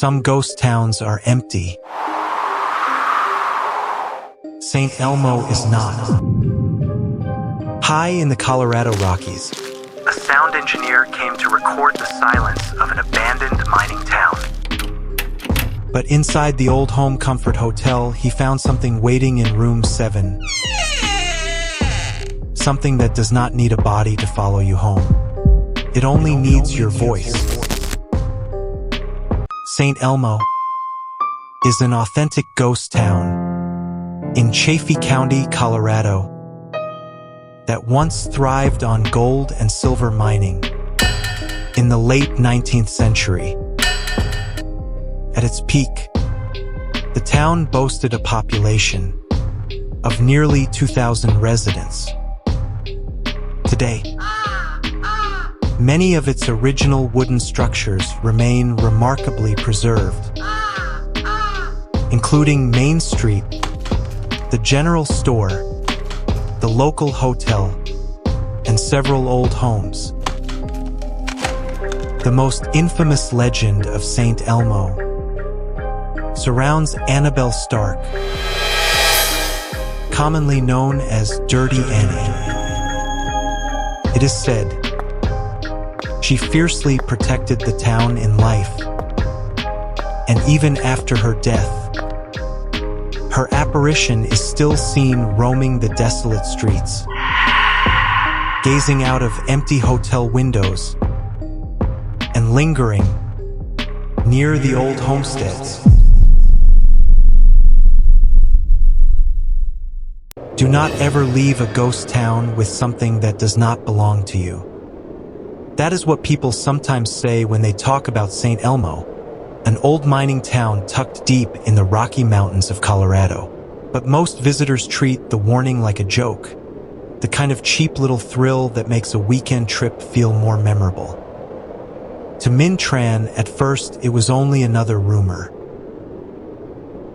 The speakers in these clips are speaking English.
some ghost towns are empty. St. Elmo is not. High in the Colorado Rockies, a sound engineer came to record the silence of an abandoned mining town. But inside the old Home Comfort Hotel, he found something waiting in room 7. Something that does not need a body to follow you home. It only needs your voice. St. Elmo is an authentic ghost town in Chaffee County, Colorado, that once thrived on gold and silver mining in the late 19th century. At its peak, the town boasted a population of nearly 2,000 residents. Today, many of its original wooden structures remain remarkably preserved, including Main Street, the general store, the local hotel, and several old homes. The most infamous legend of St. Elmo surrounds Annabelle Stark, commonly known as Dirty Annie. It is said she fiercely protected the town in life, and even after her death, her apparition is still seen roaming the desolate streets, gazing out of empty hotel windows and lingering near the old homesteads. Do not ever leave a ghost town with something that does not belong to you. That is what people sometimes say when they talk about St. Elmo, an old mining town tucked deep in the Rocky Mountains of Colorado. But most visitors treat the warning like a joke, the kind of cheap little thrill that makes a weekend trip feel more memorable. To Minh Tran, at first, it was only another rumor.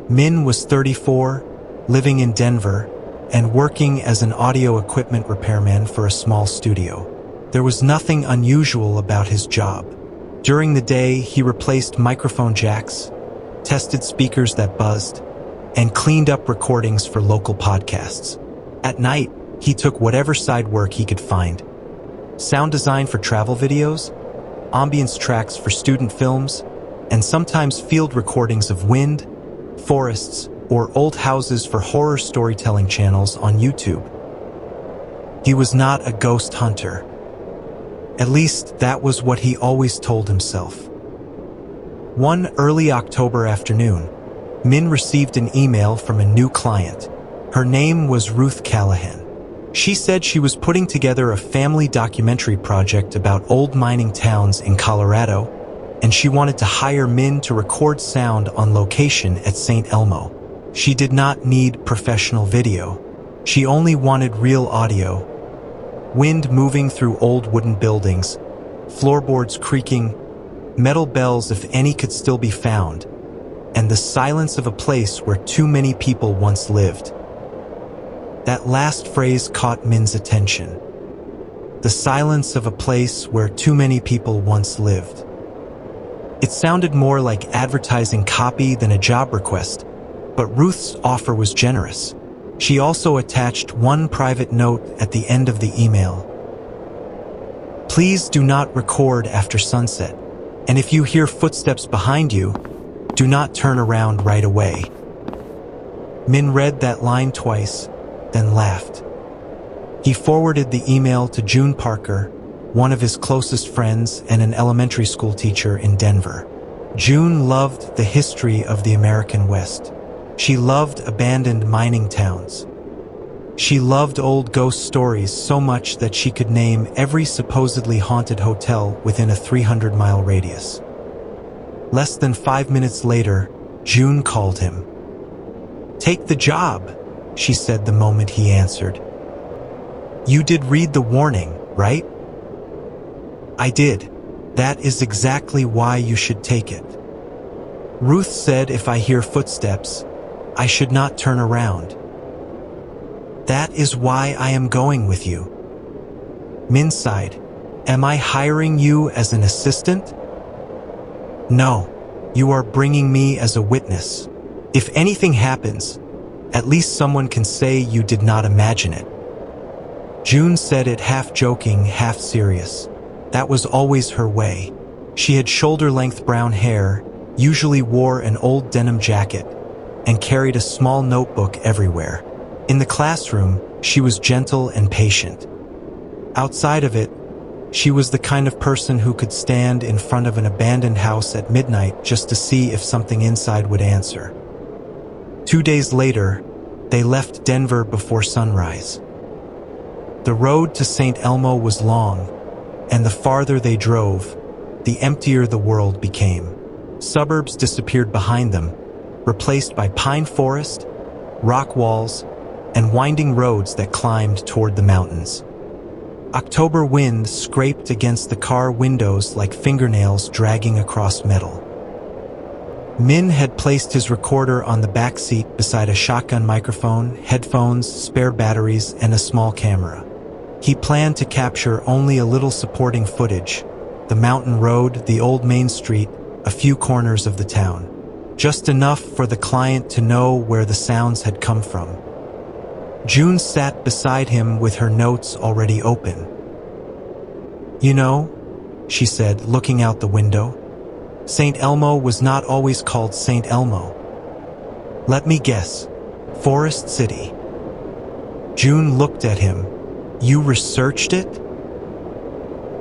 Minh was 34, living in Denver, and working as an audio equipment repairman for a small studio. There was nothing unusual about his job. During the day, he replaced microphone jacks, tested speakers that buzzed, and cleaned up recordings for local podcasts. At night, he took whatever side work he could find. Sound design for travel videos, ambience tracks for student films, and sometimes field recordings of wind, forests, or old houses for horror storytelling channels on YouTube. He was not a ghost hunter. At least, that was what he always told himself. One early October afternoon, Minh received an email from a new client. Her name was Ruth Callahan. She said she was putting together a family documentary project about old mining towns in Colorado, and she wanted to hire Minh to record sound on location at St. Elmo. She did not need professional video. She only wanted real audio. Wind moving through old wooden buildings, floorboards creaking, metal bells if any could still be found, and the silence of a place where too many people once lived. That last phrase caught Minh's attention. The silence of a place where too many people once lived. It sounded more like advertising copy than a job request, but Ruth's offer was generous. She also attached one private note at the end of the email. Please do not record after sunset, and if you hear footsteps behind you, do not turn around right away. Minh read that line twice, then laughed. He forwarded the email to June Parker, one of his closest friends and an elementary school teacher in Denver. June loved the history of the American West. She loved abandoned mining towns. She loved old ghost stories so much that she could name every supposedly haunted hotel within a 300-mile radius. Less than 5 minutes later, June called him. "Take the job," she said the moment he answered. "You did read the warning, right?" "I did. That is exactly why you should take it." Ruth said if I hear footsteps, I should not turn around. "That is why I am going with you." Minh sighed. "Am I hiring you as an assistant?" "No, You are bringing me as a witness. If anything happens, at least someone can say you did not imagine it." June said it half joking, half serious. That was always her way. She had shoulder-length brown hair, usually wore an old denim jacket, and carried a small notebook everywhere. In the classroom, she was gentle and patient. Outside of it, she was the kind of person who could stand in front of an abandoned house at midnight just to see if something inside would answer. 2 days later, they left Denver before sunrise. The road to St. Elmo was long, and the farther they drove, the emptier the world became. Suburbs disappeared behind them, replaced by pine forest, rock walls, and winding roads that climbed toward the mountains. October wind scraped against the car windows like fingernails dragging across metal. Min had placed his recorder on the back seat beside a shotgun microphone, headphones, spare batteries, and a small camera. He planned to capture only a little supporting footage: the mountain road, the old main street, a few corners of the town. Just enough for the client to know where the sounds had come from. June sat beside him with her notes already open. "You know," she said, looking out the window, "St. Elmo was not always called St. Elmo. Let me guess, Forest City." June looked at him. "You researched it?"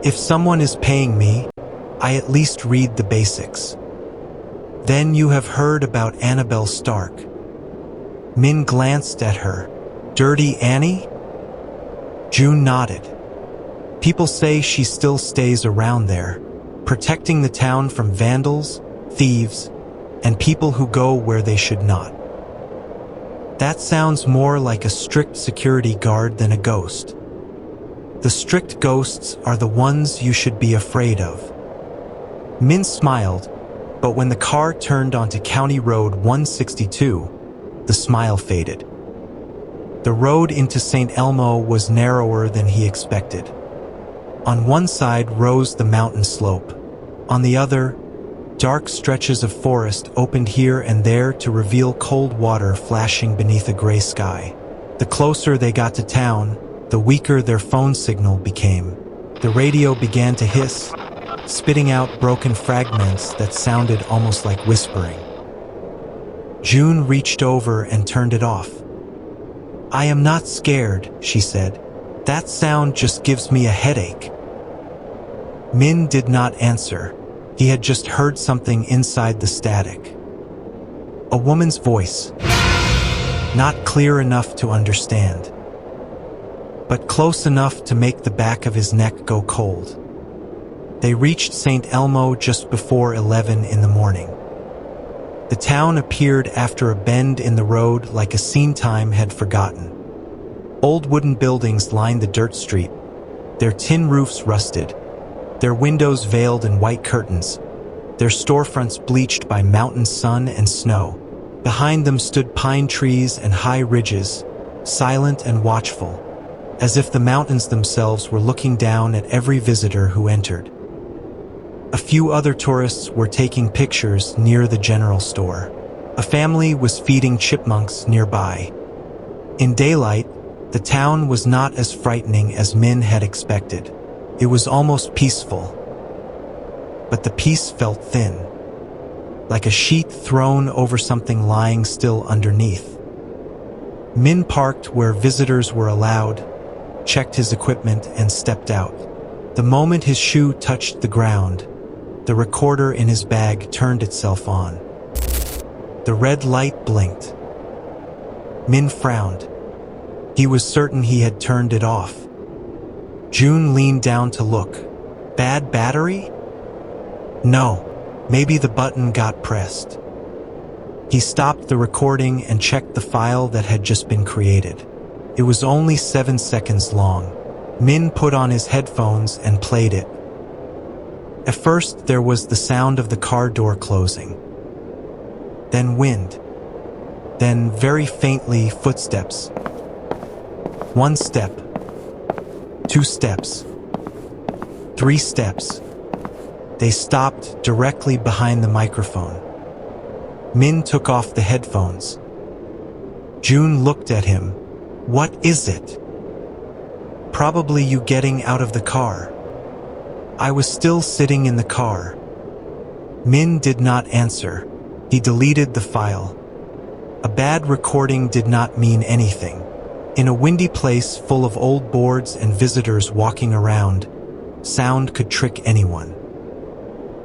"If someone is paying me, I at least read the basics." "Then you have heard about Annabelle Stark." Min glanced at her. "Dirty Annie?" June nodded. "People say she still stays around there, protecting the town from vandals, thieves, and people who go where they should not." "That sounds more like a strict security guard than a ghost." "The strict ghosts are the ones you should be afraid of." Min smiled, but when the car turned onto County Road 162, the smile faded. The road into St. Elmo was narrower than he expected. On one side rose the mountain slope. On the other, dark stretches of forest opened here and there to reveal cold water flashing beneath a gray sky. The closer they got to town, the weaker their phone signal became. The radio began to hiss, spitting out broken fragments that sounded almost like whispering. June reached over and turned it off. "I am not scared," she said. "That sound just gives me a headache." Min did not answer. He had just heard something inside the static. A woman's voice. Not clear enough to understand, but close enough to make the back of his neck go cold. They reached St. Elmo just before 11 in the morning. The town appeared after a bend in the road like a scene time had forgotten. Old wooden buildings lined the dirt street, their tin roofs rusted, their windows veiled in white curtains, their storefronts bleached by mountain sun and snow. Behind them stood pine trees and high ridges, silent and watchful, as if the mountains themselves were looking down at every visitor who entered. A few other tourists were taking pictures near the general store. A family was feeding chipmunks nearby. In daylight, the town was not as frightening as Min had expected. It was almost peaceful. But the peace felt thin, like a sheet thrown over something lying still underneath. Min parked where visitors were allowed, checked his equipment, and stepped out. The moment his shoe touched the ground, the recorder in his bag turned itself on. The red light blinked. Min frowned. He was certain he had turned it off. June leaned down to look. Bad battery? No, maybe the button got pressed. He stopped the recording and checked the file that had just been created. It was only 7 seconds long. Min put on his headphones and played it. At first, there was the sound of the car door closing. Then wind. Then, very faintly, footsteps. 1 step. 2 steps. 3 steps. They stopped directly behind the microphone. Min took off the headphones. June looked at him. What is it? Probably you getting out of the car. I was still sitting in the car. Min did not answer. He deleted the file. A bad recording did not mean anything. In a windy place full of old boards and visitors walking around, sound could trick anyone.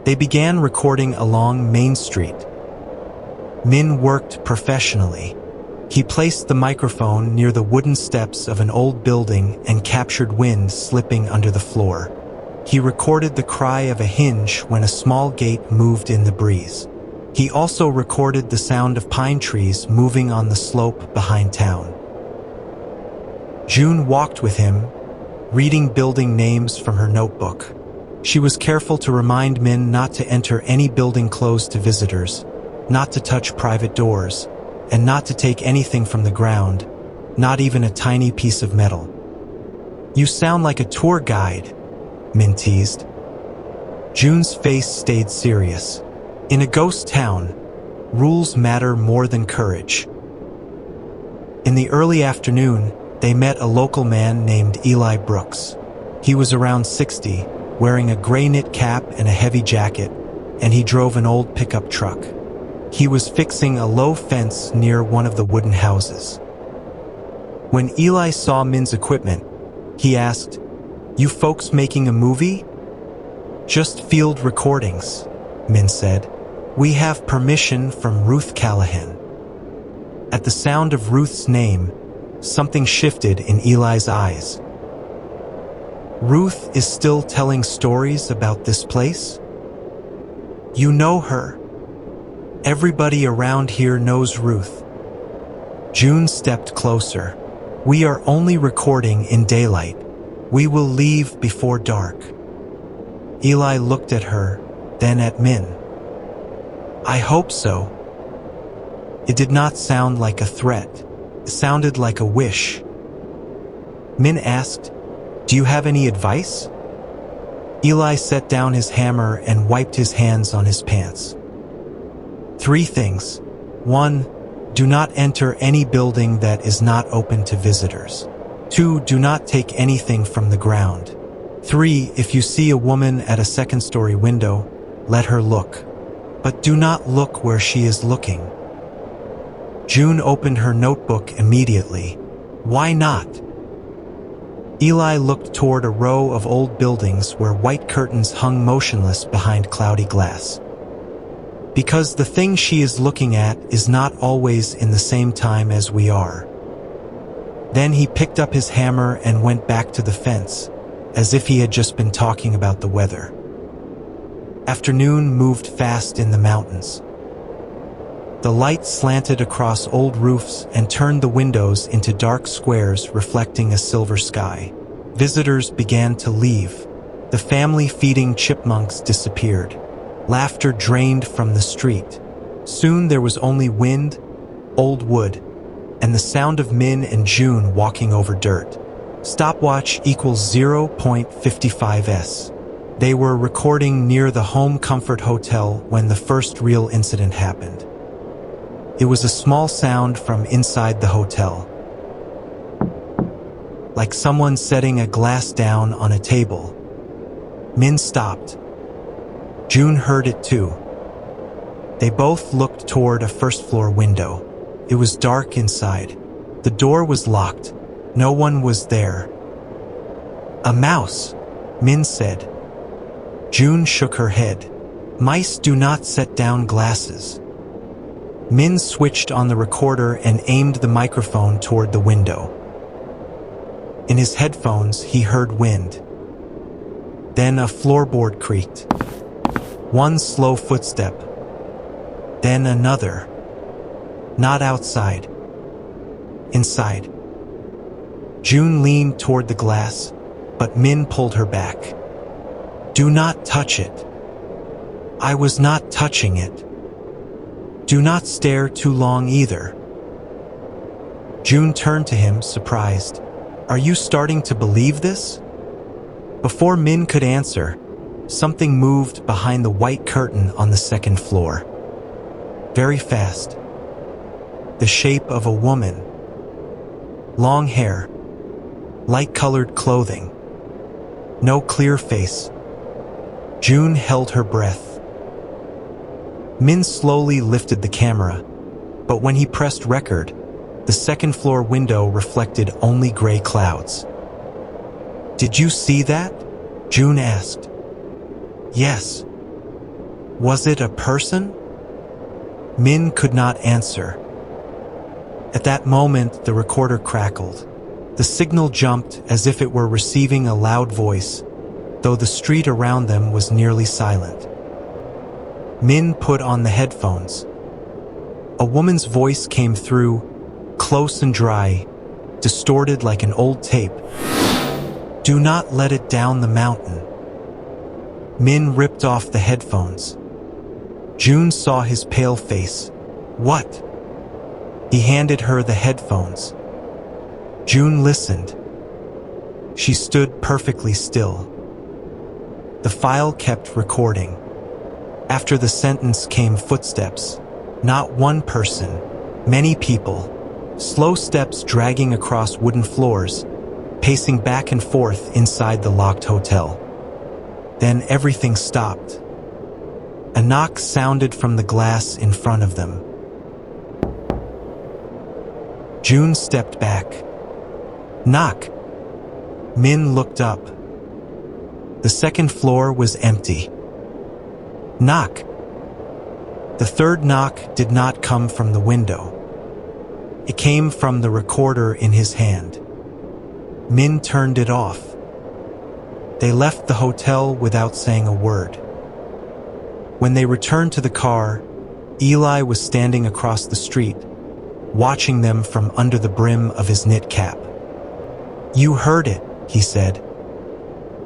They began recording along Main Street. Min worked professionally. He placed the microphone near the wooden steps of an old building and captured wind slipping under the floor. He recorded the cry of a hinge when a small gate moved in the breeze. He also recorded the sound of pine trees moving on the slope behind town. June walked with him, reading building names from her notebook. She was careful to remind Min not to enter any building closed to visitors, not to touch private doors, and not to take anything from the ground, not even a tiny piece of metal. You sound like a tour guide, Min teased. June's face stayed serious. In a ghost town, rules matter more than courage. In the early afternoon, they met a local man named Eli Brooks. He was around 60, wearing a gray knit cap and a heavy jacket, and he drove an old pickup truck. He was fixing a low fence near one of the wooden houses. When Eli saw Min's equipment, he asked, "You folks making a movie?" "Just field recordings," Min said. "We have permission from Ruth Callahan." At the sound of Ruth's name, something shifted in Eli's eyes. "Ruth is still telling stories about this place?" "You know her. Everybody around here knows Ruth." June stepped closer. "We are only recording in daylight. We will leave before dark." Eli looked at her, then at Min. "I hope so." It did not sound like a threat. It sounded like a wish. Min asked, "Do you have any advice?" Eli set down his hammer and wiped his hands on his pants. "3 things. 1. Do not enter any building that is not open to visitors. 2. Do not take anything from the ground. 3. If you see a woman at a second-story window, let her look. But do not look where she is looking." June opened her notebook immediately. "Why not?" Eli looked toward a row of old buildings where white curtains hung motionless behind cloudy glass. "Because the thing she is looking at is not always in the same time as we are." Then he picked up his hammer and went back to the fence, as if he had just been talking about the weather. Afternoon moved fast in the mountains. The light slanted across old roofs and turned the windows into dark squares reflecting a silver sky. Visitors began to leave. The family feeding chipmunks disappeared. Laughter drained from the street. Soon there was only wind, old wood, and the sound of Min and June walking over dirt. Stopwatch equals 0.55s. They were recording near the Home Comfort Hotel when the first real incident happened. It was a small sound from inside the hotel, like someone setting a glass down on a table. Min stopped. June heard it too. They both looked toward a first-floor window. It was dark inside. The door was locked. No one was there. "A mouse," Min said. June shook her head. "Mice do not set down glasses." Min switched on the recorder and aimed the microphone toward the window. In his headphones, he heard wind. Then a floorboard creaked. One slow footstep. Then another. Not outside. Inside. June leaned toward the glass, but Min pulled her back. "Do not touch it." "I was not touching it." "Do not stare too long either." June turned to him, surprised. "Are you starting to believe this?" Before Min could answer, something moved behind the white curtain on the second floor. very fast. The shape of a woman. Long hair. Light-colored clothing. No clear face. June held her breath. Min slowly lifted the camera, but when he pressed record, the second-floor window reflected only gray clouds. "Did you see that?" June asked. "Yes." "Was it a person?" Min could not answer. At that moment, the recorder crackled. The signal jumped as if it were receiving a loud voice, though the street around them was nearly silent. Min put on the headphones. A woman's voice came through, close and dry, distorted like an old tape. "Do not let it down the mountain." Min ripped off the headphones. June saw his pale face. "What?" He handed her the headphones. June listened. She stood perfectly still. The file kept recording. After the sentence came footsteps. Not one person, many people. Slow steps dragging across wooden floors, pacing back and forth inside the locked hotel. Then everything stopped. A knock sounded from the glass in front of them. June stepped back. "Knock." Min looked up. The second floor was empty. "Knock." The third knock did not come from the window. It came from the recorder in his hand. Min turned it off. They left the hotel without saying a word. When they returned to the car, Eli was standing across the street, watching them from under the brim of his knit cap. "You heard it," he said.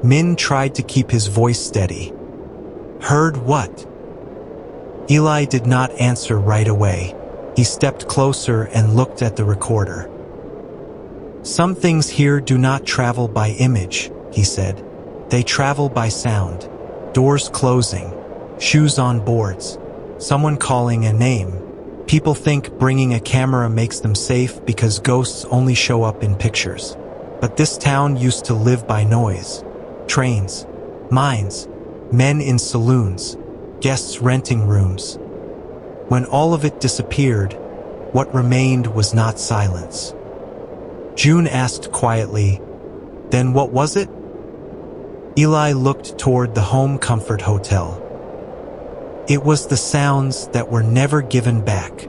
Min tried to keep his voice steady. "Heard what?" Eli did not answer right away. He stepped closer and looked at the recorder. "Some things here do not travel by image," he said. "They travel by sound. Doors closing, shoes on boards, someone calling a name. People think bringing a camera makes them safe because ghosts only show up in pictures. But this town used to live by noise. Trains, mines, men in saloons, guests renting rooms. When all of it disappeared, what remained was not silence." June asked quietly, "Then what was it?" Eli looked toward the Home Comfort Hotel. "It was the sounds that were never given back."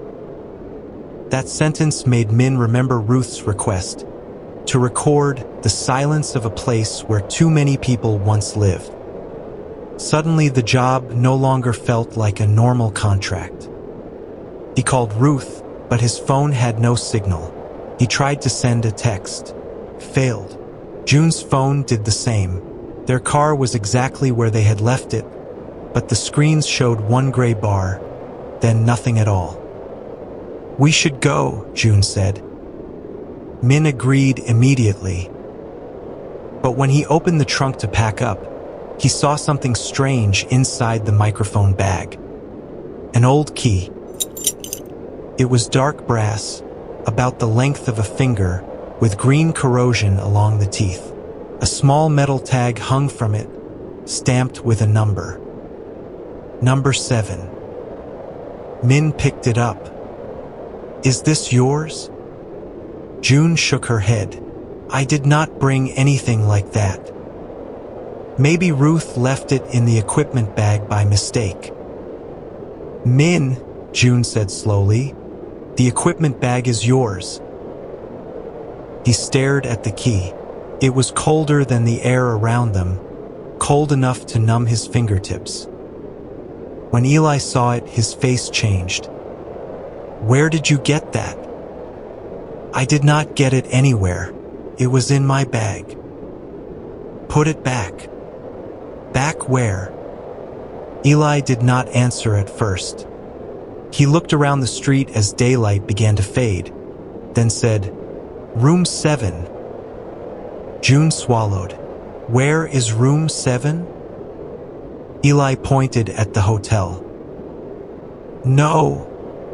That sentence made Min remember Ruth's request, to record the silence of a place where too many people once lived. Suddenly the job no longer felt like a normal contract. He called Ruth, but his phone had no signal. He tried to send a text. Failed. June's phone did the same. Their car was exactly where they had left it, but the screens showed one gray bar, then nothing at all. "We should go," June said. Min agreed immediately. But when he opened the trunk to pack up, he saw something strange inside the microphone bag. An old key. It was dark brass, about the length of a finger, with green corrosion along the teeth. A small metal tag hung from it, stamped with a number. Number 7. Min picked it up. "Is this yours?" June shook her head. "I did not bring anything like that." "Maybe Ruth left it in the equipment bag by mistake." "Min," June said slowly, "the equipment bag is yours." He stared at the key. It was colder than the air around them, cold enough to numb his fingertips. When Eli saw it, his face changed. "Where did you get that?" "I did not get it anywhere. It was in my bag." "Put it back." "Back where?" Eli did not answer at first. He looked around the street as daylight began to fade, then said, "Room 7." June swallowed. "Where is room 7? Eli pointed at the hotel. "No,"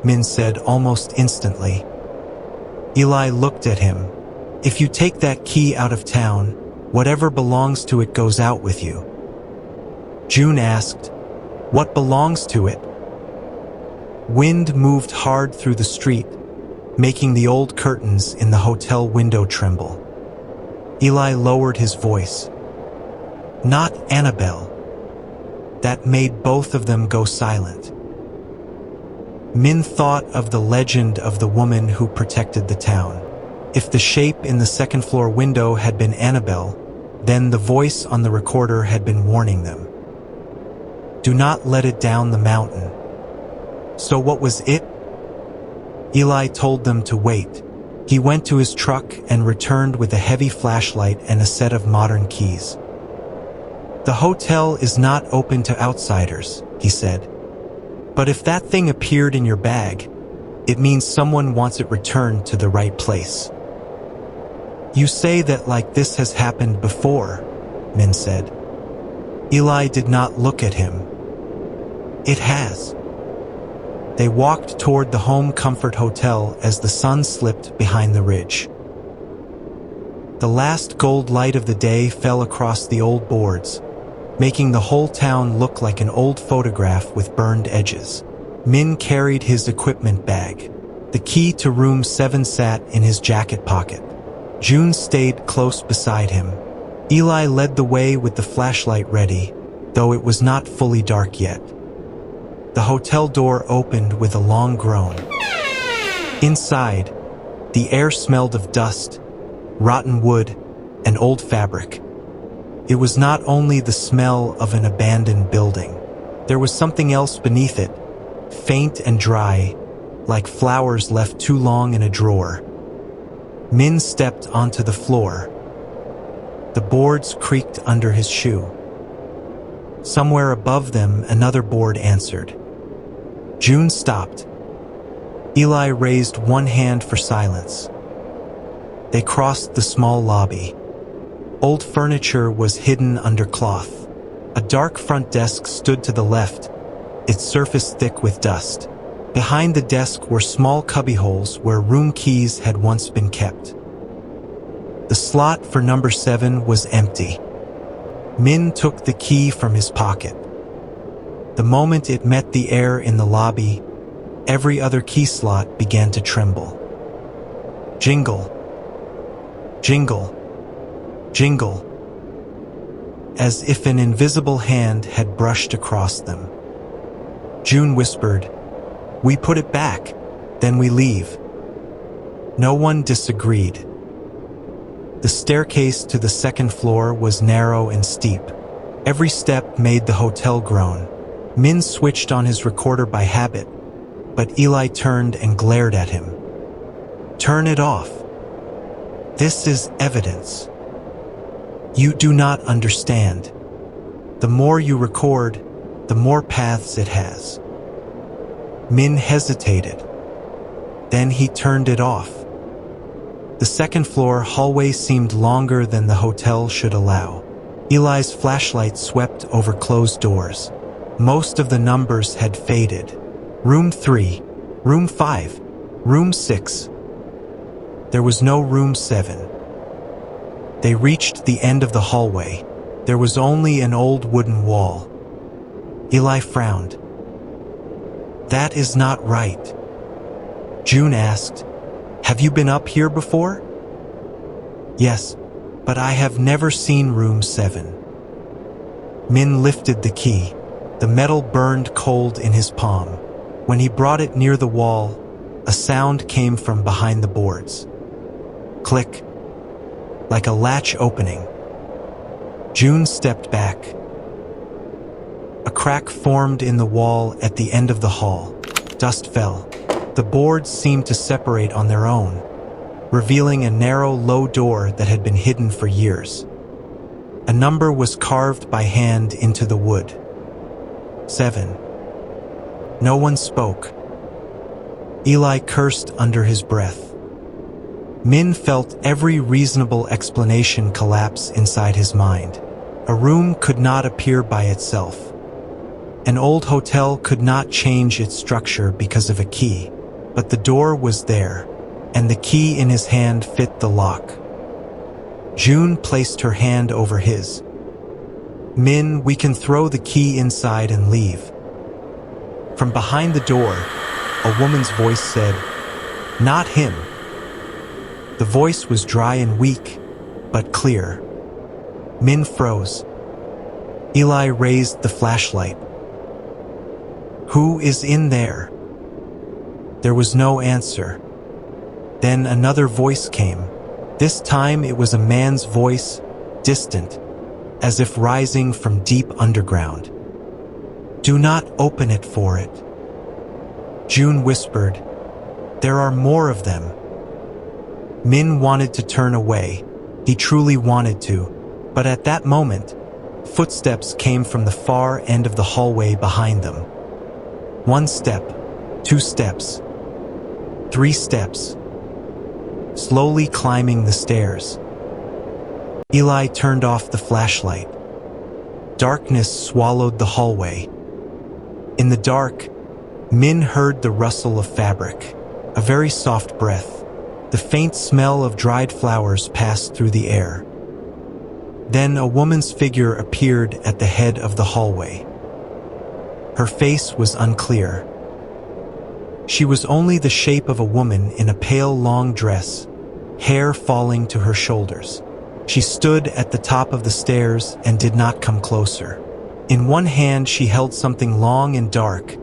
Min said almost instantly. Eli looked at him. If you take that key out of town, whatever belongs to it goes out with you. June asked, What belongs to it? Wind moved hard through the street, making the old curtains in the hotel window tremble. Eli lowered his voice. Not Annabelle. That made both of them go silent. Min thought of the legend of the woman who protected the town. If the shape in the second-floor window had been Annabelle, then the voice on the recorder had been warning them. Do not let it down the mountain. So what was it? Eli told them to wait. He went to his truck and returned with a heavy flashlight and a set of modern keys. The hotel is not open to outsiders, he said. But if that thing appeared in your bag, it means someone wants it returned to the right place. You say that like this has happened before, Min said. Eli did not look at him. It has. They walked toward the Home Comfort Hotel as the sun slipped behind the ridge. The last gold light of the day fell across the old boards, making the whole town look like an old photograph with burned edges. Min carried his equipment bag. The key to room 7 sat in his jacket pocket. June stayed close beside him. Eli led the way with the flashlight ready, though it was not fully dark yet. The hotel door opened with a long groan. Inside, the air smelled of dust, rotten wood, and old fabric. It was not only the smell of an abandoned building. There was something else beneath it, faint and dry, like flowers left too long in a drawer. Min stepped onto the floor. The boards creaked under his shoe. Somewhere above them, another board answered. June stopped. Eli raised one hand for silence. They crossed the small lobby. Old furniture was hidden under cloth. A dark front desk stood to the left, its surface thick with dust. Behind the desk were small cubbyholes where room keys had once been kept. The slot for number 7 was empty. Min took the key from his pocket. The moment it met the air in the lobby, every other key slot began to tremble. Jingle. Jingle. Jingle. As if an invisible hand had brushed across them. June whispered, We put it back, then we leave. No one disagreed. The staircase to the second floor was narrow and steep. Every step made the hotel groan. Min switched on his recorder by habit, but Eli turned and glared at him. Turn it off. This is evidence. You do not understand. The more you record, the more paths it has. Min hesitated. Then he turned it off. The second floor hallway seemed longer than the hotel should allow. Eli's flashlight swept over closed doors. Most of the numbers had faded. Room 3, Room 5, Room 6. There was no Room 7. They reached the end of the hallway. There was only an old wooden wall. Eli frowned. That is not right. June asked, Have you been up here before? Yes, but I have never seen Room 7. Min lifted the key. The metal burned cold in his palm. When he brought it near the wall, a sound came from behind the boards. Click. Like a latch opening. June stepped back. A crack formed in the wall at the end of the hall. Dust fell. The boards seemed to separate on their own, revealing a narrow, low door that had been hidden for years. A number was carved by hand into the wood. 7. No one spoke. Eli cursed under his breath. Min felt every reasonable explanation collapse inside his mind. A room could not appear by itself. An old hotel could not change its structure because of a key, but the door was there, and the key in his hand fit the lock. June placed her hand over his. "Min, we can throw the key inside and leave." From behind the door, a woman's voice said, "Not him." The voice was dry and weak, but clear. Min froze. Eli raised the flashlight. "Who is in there?" There was no answer. Then another voice came. This time it was a man's voice, distant, as if rising from deep underground. "Do not open it for it." June whispered, "There are more of them." Min wanted to turn away. He truly wanted to, but at that moment, footsteps came from the far end of the hallway behind them. 1 step, 2 steps, 3 steps, slowly climbing the stairs. Eli turned off the flashlight. Darkness swallowed the hallway. In the dark, Min heard the rustle of fabric, a very soft breath. The faint smell of dried flowers passed through the air. Then a woman's figure appeared at the head of the hallway. Her face was unclear. She was only the shape of a woman in a pale long dress, hair falling to her shoulders. She stood at the top of the stairs and did not come closer. In one hand she held something long and dark,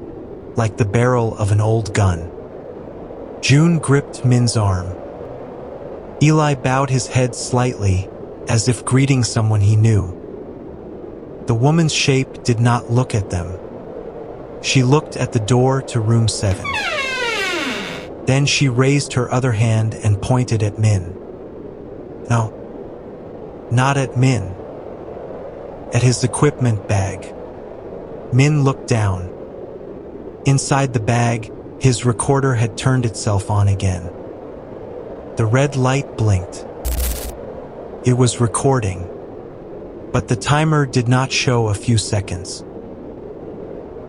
like the barrel of an old gun. June gripped Min's arm. Eli bowed his head slightly, as if greeting someone he knew. The woman's shape did not look at them. She looked at the door to room 7. Then she raised her other hand and pointed at Min. No, not at Min. At his equipment bag. Min looked down. Inside the bag, his recorder had turned itself on again. The red light blinked. It was recording, but the timer did not show a few seconds.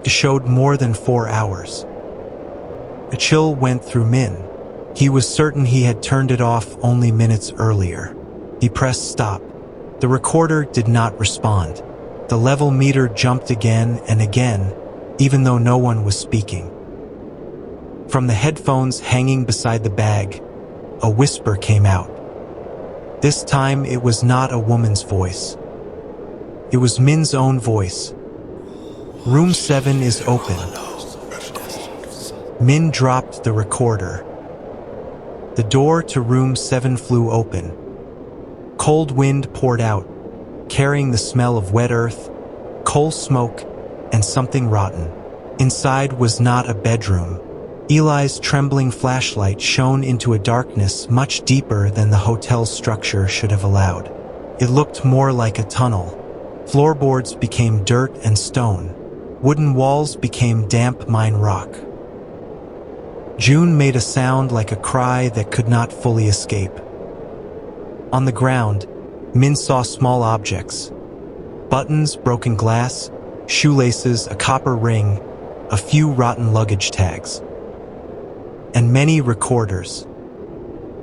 It showed more than 4 hours. A chill went through Min. He was certain he had turned it off only minutes earlier. He pressed stop. The recorder did not respond. The level meter jumped again and again, even though no one was speaking. From the headphones hanging beside the bag, a whisper came out. This time it was not a woman's voice. It was Min's own voice. "Room 7 is open." Min dropped the recorder. The door to room 7 flew open. Cold wind poured out, carrying the smell of wet earth, coal smoke, and something rotten. Inside was not a bedroom. Eli's trembling flashlight shone into a darkness much deeper than the hotel's structure should have allowed. It looked more like a tunnel. Floorboards became dirt and stone. Wooden walls became damp mine rock. June made a sound like a cry that could not fully escape. On the ground, Min saw small objects. Buttons, broken glass, shoelaces, a copper ring, a few rotten luggage tags. And many recorders.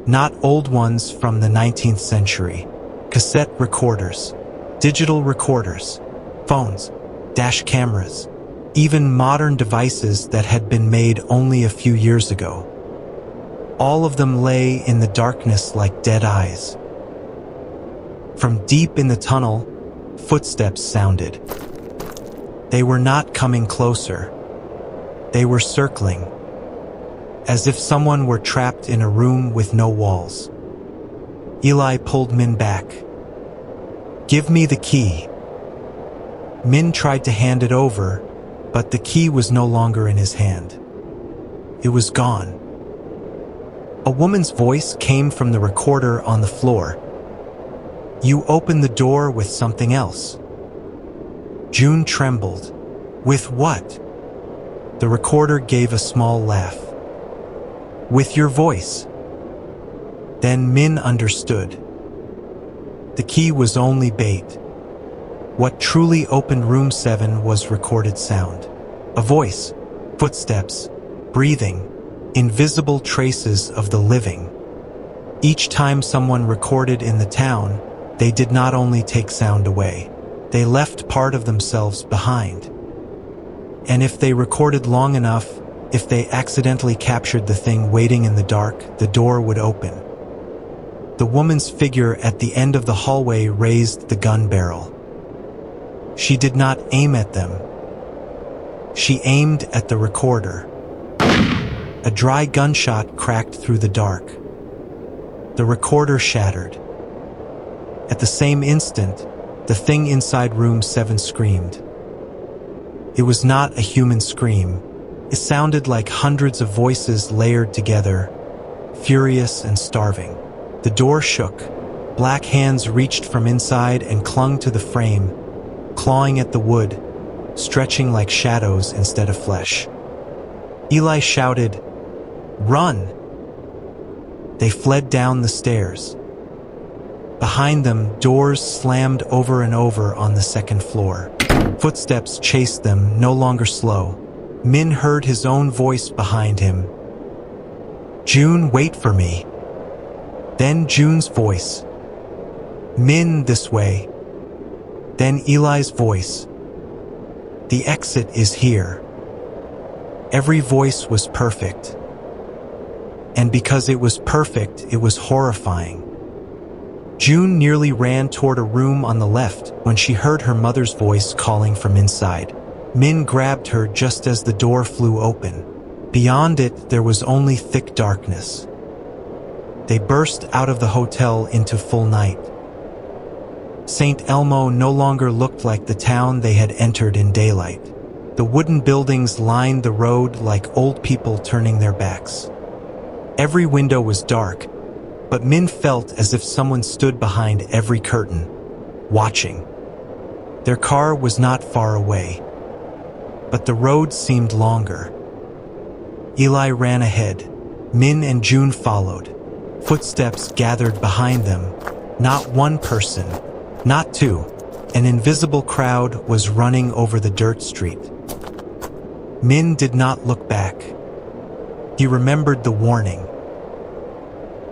Not old ones from the 19th century. Cassette recorders. Digital recorders. Phones. Dash cameras. Even modern devices that had been made only a few years ago. All of them lay in the darkness like dead eyes. From deep in the tunnel, footsteps sounded. They were not coming closer. They were circling, as if someone were trapped in a room with no walls. Eli pulled Min back. "Give me the key." Min tried to hand it over, but the key was no longer in his hand. It was gone. A woman's voice came from the recorder on the floor. "You opened the door with something else." June trembled. "With what?" The recorder gave a small laugh. "With your voice." Then Min understood. The key was only bait. What truly opened room 7 was recorded sound. A voice, footsteps, breathing, invisible traces of the living. Each time someone recorded in the town, they did not only take sound away, they left part of themselves behind. And if they recorded long enough, if they accidentally captured the thing waiting in the dark, the door would open. The woman's figure at the end of the hallway raised the gun barrel. She did not aim at them. She aimed at the recorder. A dry gunshot cracked through the dark. The recorder shattered. At the same instant, the thing inside room 7 screamed. It was not a human scream. It sounded like hundreds of voices layered together, furious and starving. The door shook. Black hands reached from inside and clung to the frame, clawing at the wood, stretching like shadows instead of flesh. Eli shouted, "Run!" They fled down the stairs. Behind them, doors slammed over and over on the second floor. Footsteps chased them, no longer slow. Min heard his own voice behind him. "June, wait for me." Then June's voice. "Min, this way." Then Eli's voice. "The exit is here." Every voice was perfect. And because it was perfect, it was horrifying. June nearly ran toward a room on the left when she heard her mother's voice calling from inside. Min grabbed her just as the door flew open. Beyond it, there was only thick darkness. They burst out of the hotel into full night. St. Elmo no longer looked like the town they had entered in daylight. The wooden buildings lined the road like old people turning their backs. Every window was dark, but Min felt as if someone stood behind every curtain, watching. Their car was not far away, but the road seemed longer. Eli ran ahead. Min and June followed. Footsteps gathered behind them. Not one person, not two. An invisible crowd was running over the dirt street. Min did not look back. He remembered the warning.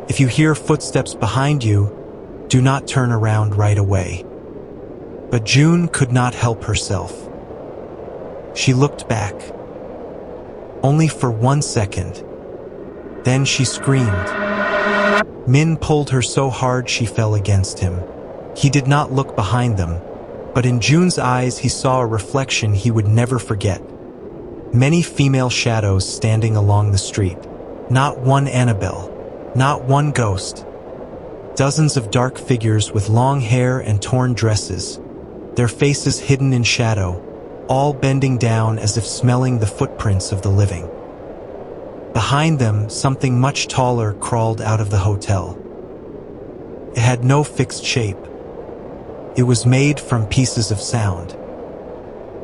If you hear footsteps behind you, do not turn around right away. But June could not help herself. She looked back. Only for 1 second. Then she screamed. Min pulled her so hard she fell against him. He did not look behind them, but in June's eyes he saw a reflection he would never forget. Many female shadows standing along the street. Not one Annabelle. Not one ghost. Dozens of dark figures with long hair and torn dresses, their faces hidden in shadow, all bending down as if smelling the footprints of the living. Behind them, something much taller crawled out of the hotel. It had no fixed shape. It was made from pieces of sound.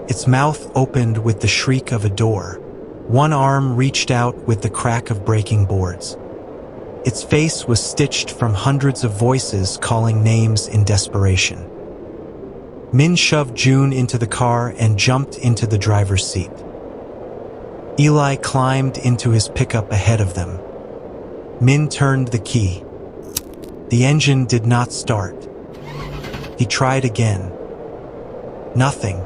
Its mouth opened with the shriek of a door. One arm reached out with the crack of breaking boards. Its face was stitched from hundreds of voices calling names in desperation. Min shoved June into the car and jumped into the driver's seat. Eli climbed into his pickup ahead of them. Min turned the key. The engine did not start. He tried again. Nothing.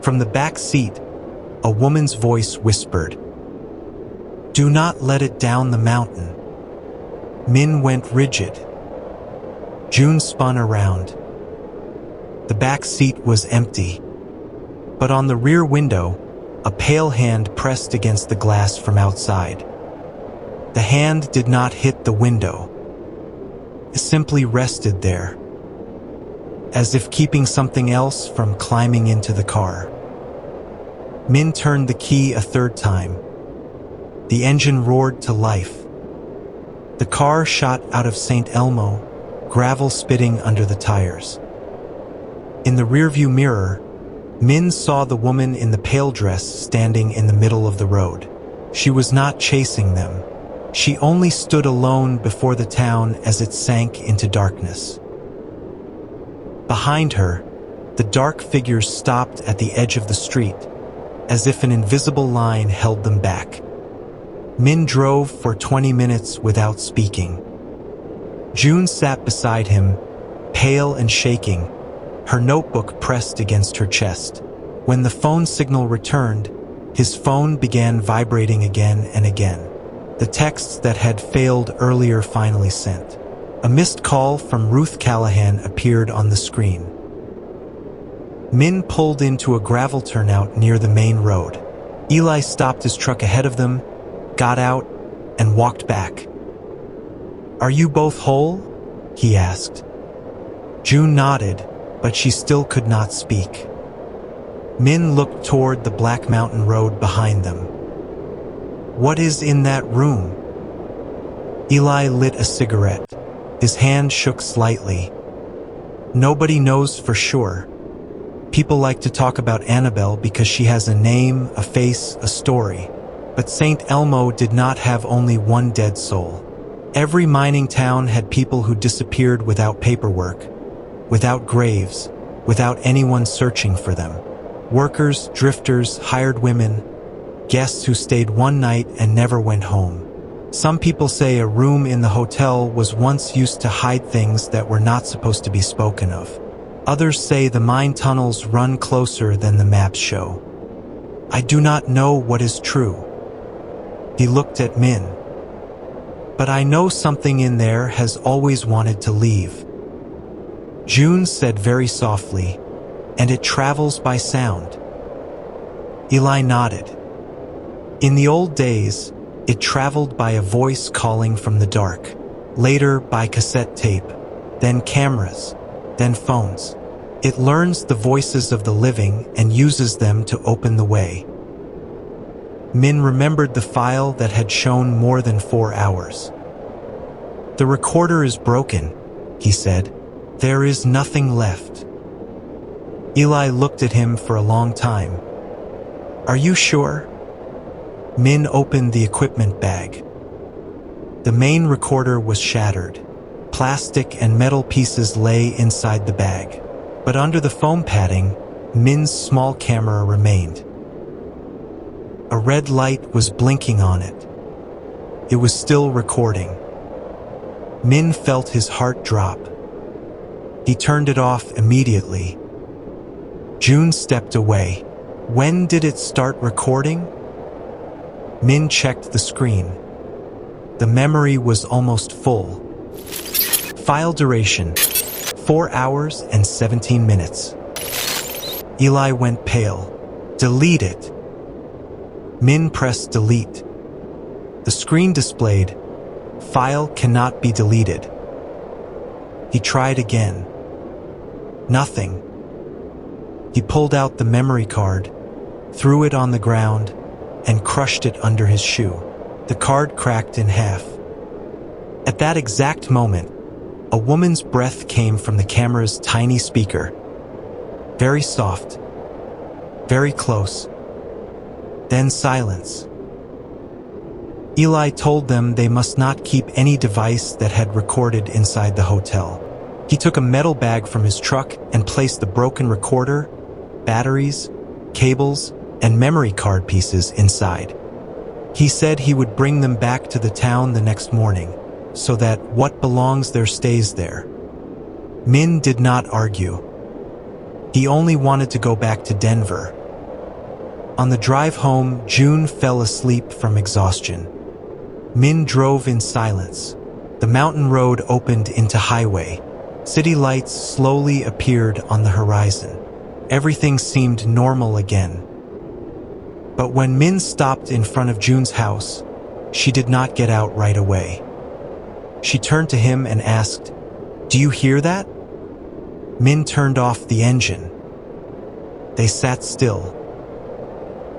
From the back seat, a woman's voice whispered, "Do not let it down the mountain." Min went rigid. June spun around. The back seat was empty, but on the rear window, a pale hand pressed against the glass from outside. The hand did not hit the window. It simply rested there, as if keeping something else from climbing into the car. Min turned the key a third time. The engine roared to life. The car shot out of St. Elmo, gravel spitting under the tires. In the rearview mirror, Min saw the woman in the pale dress standing in the middle of the road. She was not chasing them. She only stood alone before the town as it sank into darkness. Behind her, The dark figures stopped at the edge of the street, as if an invisible line held them back. Min drove for 20 minutes without speaking. June sat beside him, pale and shaking, her notebook pressed against her chest. When the phone signal returned, his phone began vibrating again and again. The texts that had failed earlier finally sent. A missed call from Ruth Callahan appeared on the screen. Min pulled into a gravel turnout near the main road. Eli stopped his truck ahead of them, got out, and walked back. "Are you both whole?" he asked. June nodded, but she still could not speak. Min looked toward the Black Mountain Road behind them. "What is in that room?" Eli lit a cigarette. His hand shook slightly. "Nobody knows for sure. People like to talk about Annabelle because she has a name, a face, a story. But St. Elmo did not have only one dead soul. Every mining town had people who disappeared without paperwork, without graves, without anyone searching for them. Workers, drifters, hired women, guests who stayed one night and never went home. Some people say a room in the hotel was once used to hide things that were not supposed to be spoken of. Others say the mine tunnels run closer than the maps show. I do not know what is true." He looked at Min. "But I know something in there has always wanted to leave." June said very softly, "And it travels by sound." Eli nodded. "In the old days, it traveled by a voice calling from the dark. Later by cassette tape, then cameras, then phones. It learns the voices of the living and uses them to open the way." Min remembered the file that had shown more than 4 hours. "The recorder is broken," he said. "There is nothing left." Eli looked at him for a long time. "Are you sure?" Min opened the equipment bag. The main recorder was shattered. Plastic and metal pieces lay inside the bag. But under the foam padding, Min's small camera remained. A red light was blinking on it. It was still recording. Min felt his heart drop. He turned it off immediately. June stepped away. "When did it start recording?" Min checked the screen. The memory was almost full. File duration, 4 hours and 17 minutes. Eli went pale. "Delete it." Min pressed delete. The screen displayed, "File cannot be deleted." He tried again. Nothing. He pulled out the memory card, threw it on the ground, and crushed it under his shoe. The card cracked in half. At that exact moment, a woman's breath came from the camera's tiny speaker. Very soft. Very close. Then silence. Eli told them they must not keep any device that had recorded inside the hotel. He took a metal bag from his truck and placed the broken recorder, batteries, cables, and memory card pieces inside. He said he would bring them back to the town the next morning, so that what belongs there stays there. Min did not argue. He only wanted to go back to Denver. On the drive home, June fell asleep from exhaustion. Min drove in silence. The mountain road opened into highway. City lights slowly appeared on the horizon. Everything seemed normal again. But when Min stopped in front of June's house, she did not get out right away. She turned to him and asked, "Do you hear that?" Min turned off the engine. They sat still.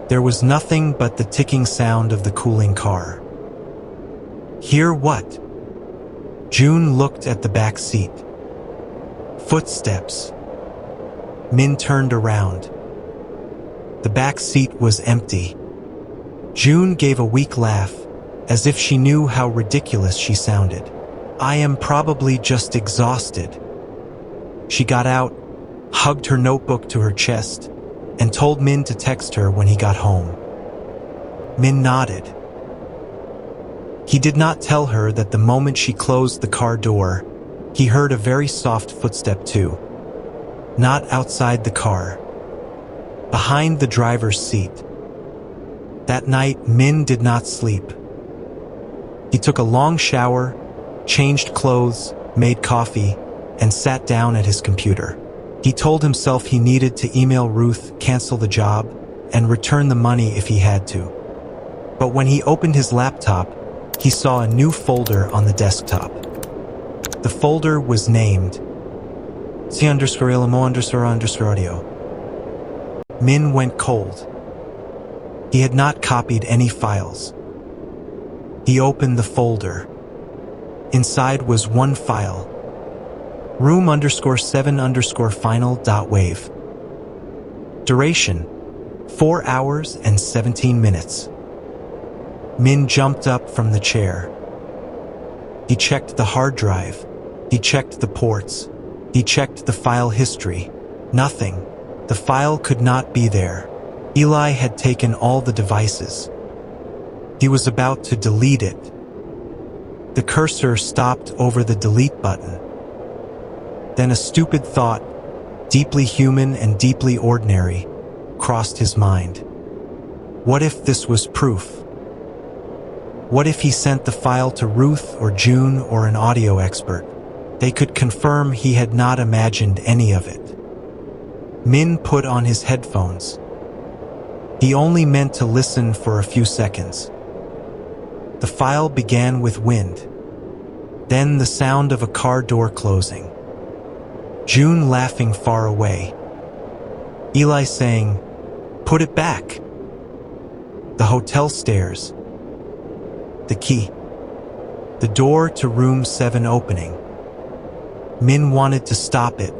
There was nothing but the ticking sound of the cooling car. "Hear what?" June looked at the back seat. Footsteps. Min turned around. The back seat was empty. June gave a weak laugh, as if she knew how ridiculous she sounded. "I am probably just exhausted." She got out, hugged her notebook to her chest, and told Minh to text her when he got home. Minh nodded. He did not tell her that the moment she closed the car door, he heard a very soft footstep too. Not outside the car, behind the driver's seat. That night, Minh did not sleep. He took a long shower, changed clothes, made coffee, and sat down at his computer. He told himself he needed to email Ruth, cancel the job, and return the money if he had to. But when he opened his laptop, he saw a new folder on the desktop. The folder was named C_Elmo_audio. Minh went cold. He had not copied any files. He opened the folder. Inside was one file. Room_7_final.wave. Duration, 4 hours and 17 minutes. Minh jumped up from the chair. He checked the hard drive. He checked the ports. He checked the file history. Nothing. The file could not be there. Eli had taken all the devices. He was about to delete it. The cursor stopped over the delete button. Then a stupid thought, deeply human and deeply ordinary, crossed his mind. What if this was proof? What if he sent the file to Ruth or June or an audio expert? They could confirm he had not imagined any of it. Minh put on his headphones. He only meant to listen for a few seconds. The file began with wind. Then the sound of a car door closing. June laughing far away. Eli saying, "Put it back." The hotel stairs. The key. The door to room 7 opening. Minh wanted to stop it.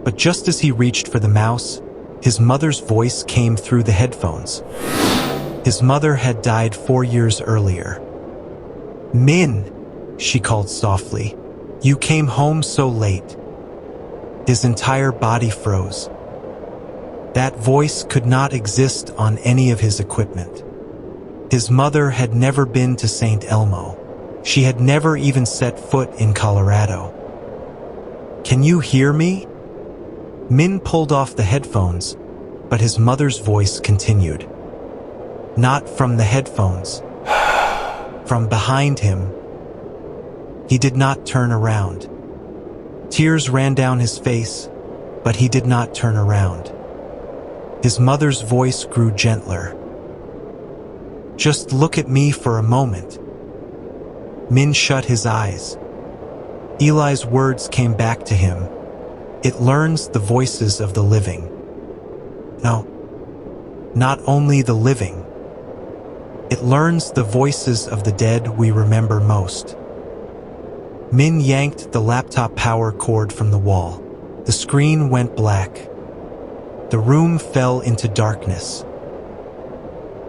But just as he reached for the mouse, his mother's voice came through the headphones. His mother had died 4 years earlier. "Minh," she called softly, "you came home so late." His entire body froze. That voice could not exist on any of his equipment. His mother had never been to St. Elmo. She had never even set foot in Colorado. "Can you hear me?" Minh pulled off the headphones, but his mother's voice continued. Not from the headphones. From behind him. He did not turn around. Tears ran down his face, but he did not turn around. His mother's voice grew gentler. "Just look at me for a moment." Minh shut his eyes. Eli's words came back to him. "It learns the voices of the living." No, not only the living. It learns the voices of the dead we remember most. Minh yanked the laptop power cord from the wall. The screen went black. The room fell into darkness.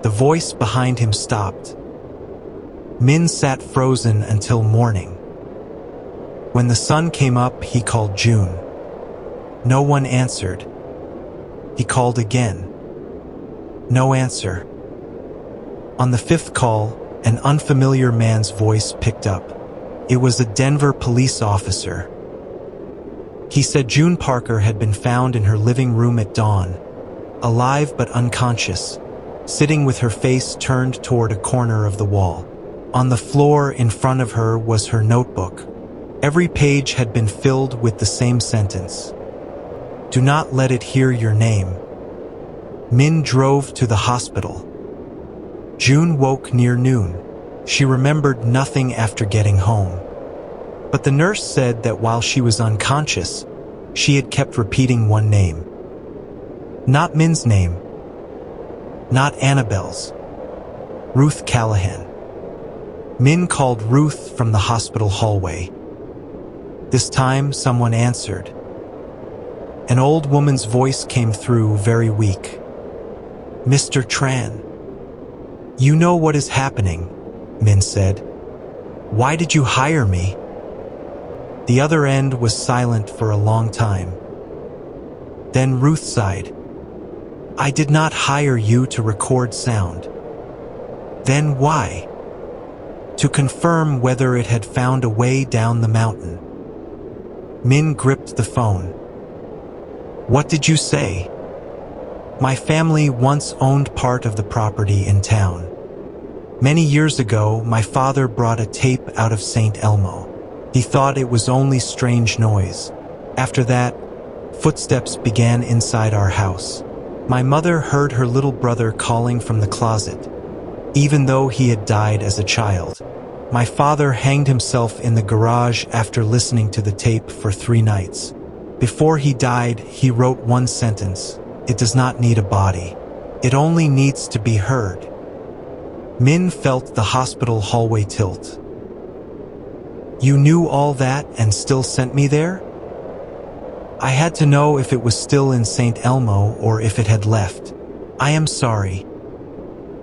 The voice behind him stopped. Minh sat frozen until morning. When the sun came up, he called June. No one answered. He called again. No answer. On the 5th call, an unfamiliar man's voice picked up. It was a Denver police officer. He said June Parker had been found in her living room at dawn, alive but unconscious, sitting with her face turned toward a corner of the wall. On the floor in front of her was her notebook. Every page had been filled with the same sentence. "Do not let it hear your name." Minh drove to the hospital. June woke near noon. She remembered nothing after getting home. But the nurse said that while she was unconscious, she had kept repeating one name. Not Minh's name. Not Annabelle's. Ruth Callahan. Minh called Ruth from the hospital hallway. This time, someone answered. An old woman's voice came through, very weak. "Mr. Tran." "You know what is happening," Minh said. "Why did you hire me?" The other end was silent for a long time. Then Ruth sighed. I did not hire you to record sound. Then why? To confirm whether it had found a way down the mountain. Min gripped the phone. What did you say? My family once owned part of the property in town. Many years ago, my father brought a tape out of St. Elmo. He thought it was only strange noise. After that, footsteps began inside our house. My mother heard her little brother calling from the closet, even though he had died as a child. My father hanged himself in the garage after listening to the tape for 3 nights. Before he died, he wrote one sentence: "It does not need a body. It only needs to be heard." Min felt the hospital hallway tilt. You knew all that and still sent me there? I had to know if it was still in St. Elmo or if it had left. I am sorry.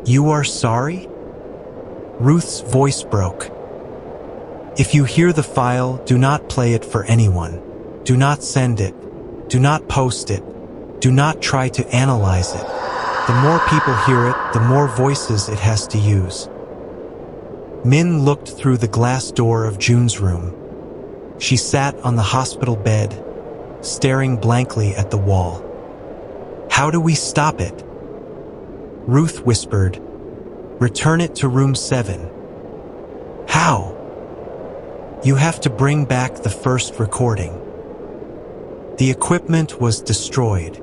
You are sorry? Ruth's voice broke. If you hear the file, do not play it for anyone. Do not send it. Do not post it. Do not try to analyze it. The more people hear it, the more voices it has to use. Min looked through the glass door of June's room. She sat on the hospital bed, staring blankly at the wall. How do we stop it? Ruth whispered, Return it to room 7. How? You have to bring back the first recording. The equipment was destroyed.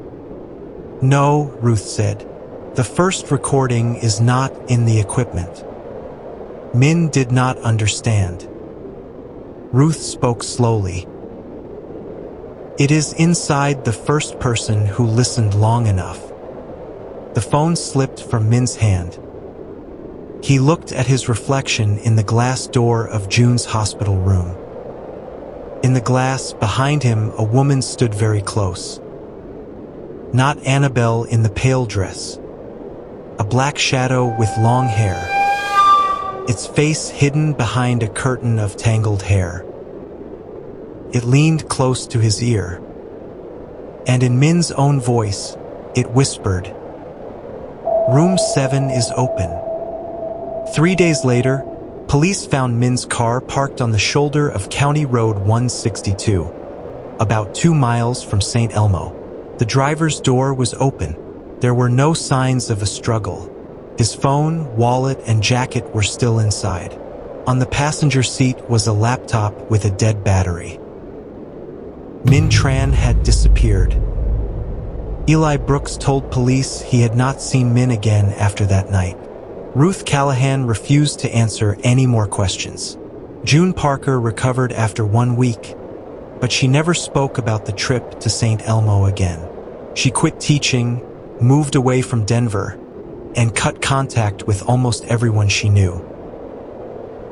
No, Ruth said. The first recording is not in the equipment. Min did not understand. Ruth spoke slowly. It is inside the first person who listened long enough. The phone slipped from Min's hand. He looked at his reflection in the glass door of June's hospital room. In the glass, behind him, a woman stood very close. Not Annabelle in the pale dress. A black shadow with long hair. Its face hidden behind a curtain of tangled hair. It leaned close to his ear. And in Min's own voice, it whispered, Room 7 is open. 3 days later, police found Min's car parked on the shoulder of County Road 162, about 2 miles from St. Elmo. The driver's door was open. There were no signs of a struggle. His phone, wallet, and jacket were still inside. On the passenger seat was a laptop with a dead battery. Minh Tran had disappeared. Eli Brooks told police he had not seen Min again after that night. Ruth Callahan refused to answer any more questions. June Parker recovered after 1 week, but she never spoke about the trip to St. Elmo again. She quit teaching, moved away from Denver, and cut contact with almost everyone she knew.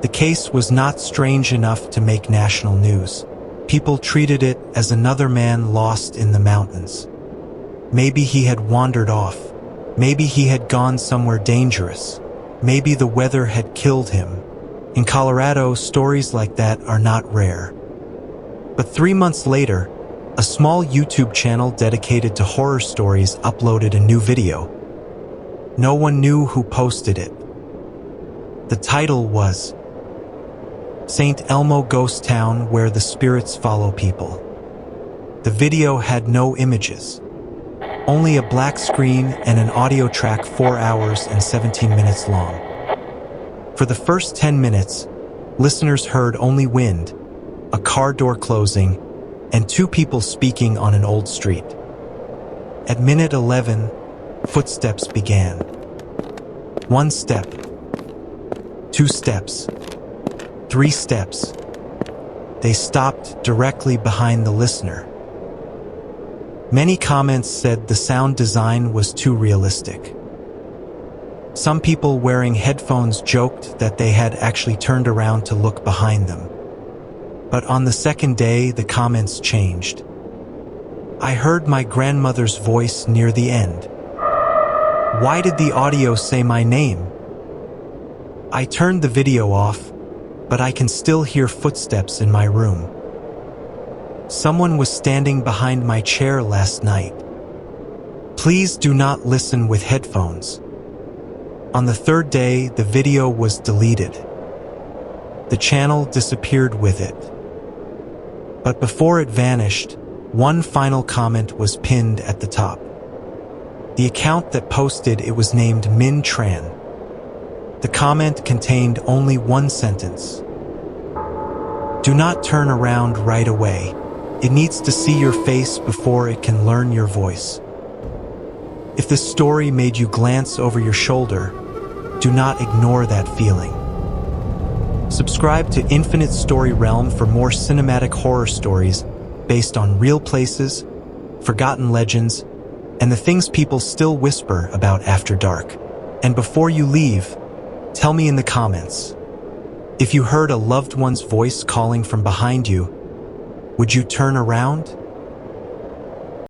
The case was not strange enough to make national news. People treated it as another man lost in the mountains. Maybe he had wandered off. Maybe he had gone somewhere dangerous. Maybe the weather had killed him. In Colorado, stories like that are not rare. But 3 months later, a small YouTube channel dedicated to horror stories uploaded a new video. No one knew who posted it. The title was St. Elmo Ghost Town, Where the Spirits Follow People. The video had no images, only a black screen and an audio track 4 hours and 17 minutes long. For the first 10 minutes, listeners heard only wind, a car door closing, and 2 people speaking on an old street. At minute 11, footsteps began. 1 step, 2 steps, 3 steps. They stopped directly behind the listener. Many comments said the sound design was too realistic. Some people wearing headphones joked that they had actually turned around to look behind them. But on the second day, the comments changed. I heard my grandmother's voice near the end. Why did the audio say my name? I turned the video off, but I can still hear footsteps in my room. Someone was standing behind my chair last night. Please do not listen with headphones. On the third day, the video was deleted. The channel disappeared with it. But before it vanished, one final comment was pinned at the top. The account that posted it was named Minh Tran. The comment contained only one sentence. Do not turn around right away. It needs to see your face before it can learn your voice. If this story made you glance over your shoulder, do not ignore that feeling. Subscribe to Infinite Story Realm for more cinematic horror stories based on real places, forgotten legends, and the things people still whisper about after dark. And before you leave, tell me in the comments, if you heard a loved one's voice calling from behind you, would you turn around?